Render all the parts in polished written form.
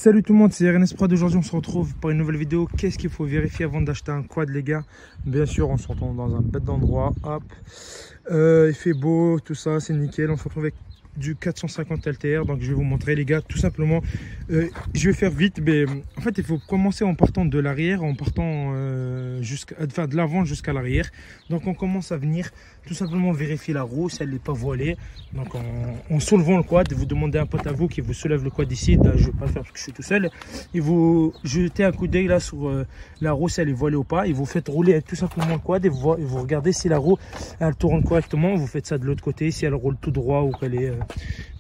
Salut tout le monde, c'est RNS Prod. Aujourd'hui on se retrouve pour une nouvelle vidéo. Qu'est-ce qu'il faut vérifier avant d'acheter un quad, les gars? Bien sûr, on se retrouve dans un bête d'endroit. Hop, il fait beau, tout ça, c'est nickel. On se retrouve avec du 450 LTR. Donc je vais vous montrer, les gars, tout simplement. Je vais faire vite, mais en fait il faut commencer en partant de l'arrière, en partant de l'avant jusqu'à l'arrière. Donc on commence à venir tout simplement vérifier la roue si elle n'est pas voilée. Donc en soulevant le quad, vous demandez à un pote à vous qui vous soulève le quad ici. Là, je ne vais pas le faire parce que je suis tout seul. Et vous jetez un coup d'œil là sur la roue si elle est voilée ou pas. Et vous faites rouler tout simplement le quad et vous regardez si la roue elle tourne correctement. Vous faites ça de l'autre côté, si elle roule tout droit ou qu'elle est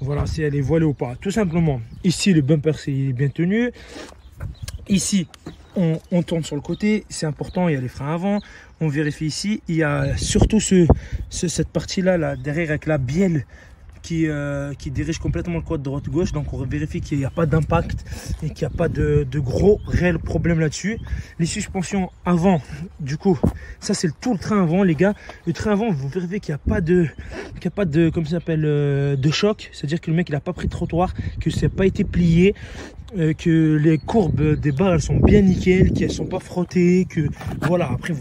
voilà, si elle est voilée ou pas. Tout simplement. Ici le bumper c'est bien tenu. Ici on tourne sur le côté, c'est important, il y a les freins avant. On vérifie ici, il y a surtout cette partie là derrière avec la bielle qui dirige complètement le quad droite-gauche. Donc on vérifie qu'il n'y a pas d'impact et qu'il n'y a pas de gros réels problèmes là-dessus. Les suspensions avant, du coup, ça c'est tout le train avant, les gars. Le train avant, vous vérifiez qu'il n'y a pas de comme ça s'appelle, de choc. C'est-à-dire que le mec il n'a pas pris de trottoir, que ça n'a pas été plié. Que les courbes des barres elles sont bien nickel, qu'elles sont pas frottées, que voilà. Après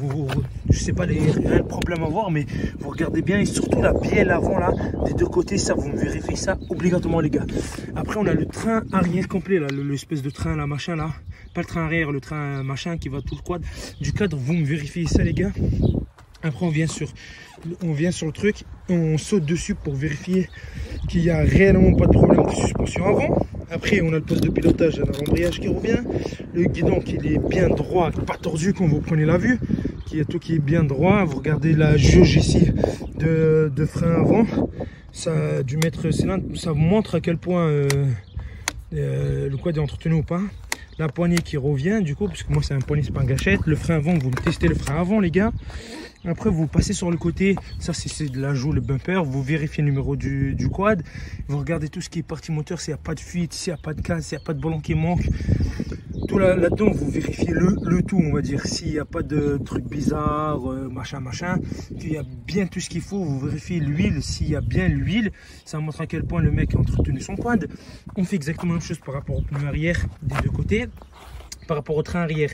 je sais pas les réels problèmes à voir, mais vous regardez bien et surtout la bielle avant là des deux côtés, ça vous vérifiez ça obligatoirement, les gars. Après on a le train arrière complet là, l'espèce de train là machin là, pas le train arrière, le train machin qui va tout le quad du cadre. Vous me vérifiez ça, les gars. Après on vient sur le truc, on saute dessus pour vérifier qu'il n'y a réellement pas de problème de suspension avant. Après on a le poste de pilotage, l'embrayage qui revient, le guidon qui est bien droit, pas tordu quand vous prenez la vue, qui est bien droit. Vous regardez la jauge ici de frein avant, ça a dû mettre cylindre, ça vous montre à quel point le quad est entretenu ou pas. La poignée qui revient du coup, parce que moi c'est un poignet, c'est pas un gâchette. Le frein avant, vous testez le frein avant, les gars. Après vous passez sur le côté, ça c'est de l'ajout, le bumper. Vous vérifiez le numéro du quad. Vous regardez tout ce qui est partie moteur, s'il n'y a pas de fuite, s'il n'y a pas de casse, s'il n'y a pas de ballon qui manque. Tout là-dedans, vous vérifiez le tout, on va dire. S'il n'y a pas de trucs bizarres, machin, qu'il y a bien tout ce qu'il faut. Vous vérifiez l'huile, s'il y a bien l'huile. Ça montre à quel point le mec a entretenu son quad. On fait exactement la même chose par rapport au pneu arrière des deux côtés. Par rapport au train arrière,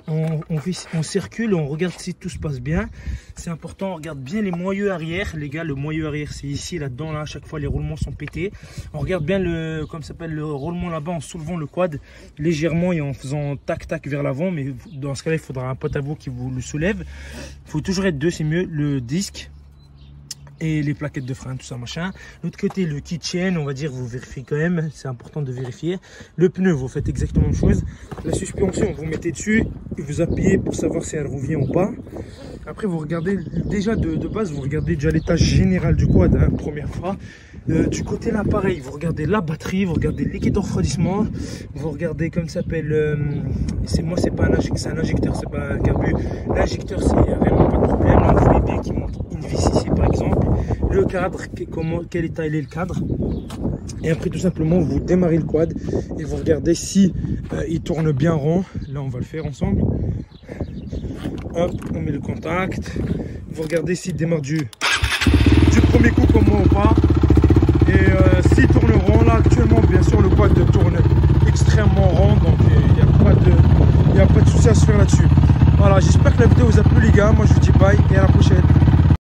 on circule, on regarde si tout se passe bien. C'est important, on regarde bien les moyeux arrière, les gars. Le moyeu arrière c'est ici, là-dedans, là, à chaque fois les roulements sont pétés. On regarde bien le roulement là-bas en soulevant le quad légèrement et en faisant tac tac vers l'avant. Mais dans ce cas-là, il faudra un pote à vous qui vous le soulève. Il faut toujours être deux, c'est mieux. Le disque et les plaquettes de frein, tout ça machin. L'autre côté, le keychain, on va dire, vous vérifiez quand même, c'est important de vérifier. Le pneu, vous faites exactement la même chose. La suspension, vous mettez dessus et vous appuyez pour savoir si elle revient ou pas. Après vous regardez déjà de base, vous regardez déjà l'état général du quad, hein, première fois. Du côté là pareil, vous regardez la batterie, vous regardez le liquide de refroidissement, vous regardez comme ça s'appelle, c'est pas un injecteur, c'est un injecteur, c'est pas un carbu. L'injecteur, c'est vraiment pas de problème. Là, vous voyez bien qu'il montre une vis ici par exemple. Le cadre, quel état il est le cadre. Et après tout simplement vous démarrez le quad et vous regardez si il tourne bien rond. Là on va le faire ensemble. Hop, on met le contact. Vous regardez s'il démarre du premier coup comme moi ou pas. Et s'il tourne rond, là actuellement bien sûr le quad tourne extrêmement rond. Donc il n'y a pas de souci à se faire là-dessus. Voilà, j'espère que la vidéo vous a plu, les gars. Moi je vous dis bye et à la prochaine.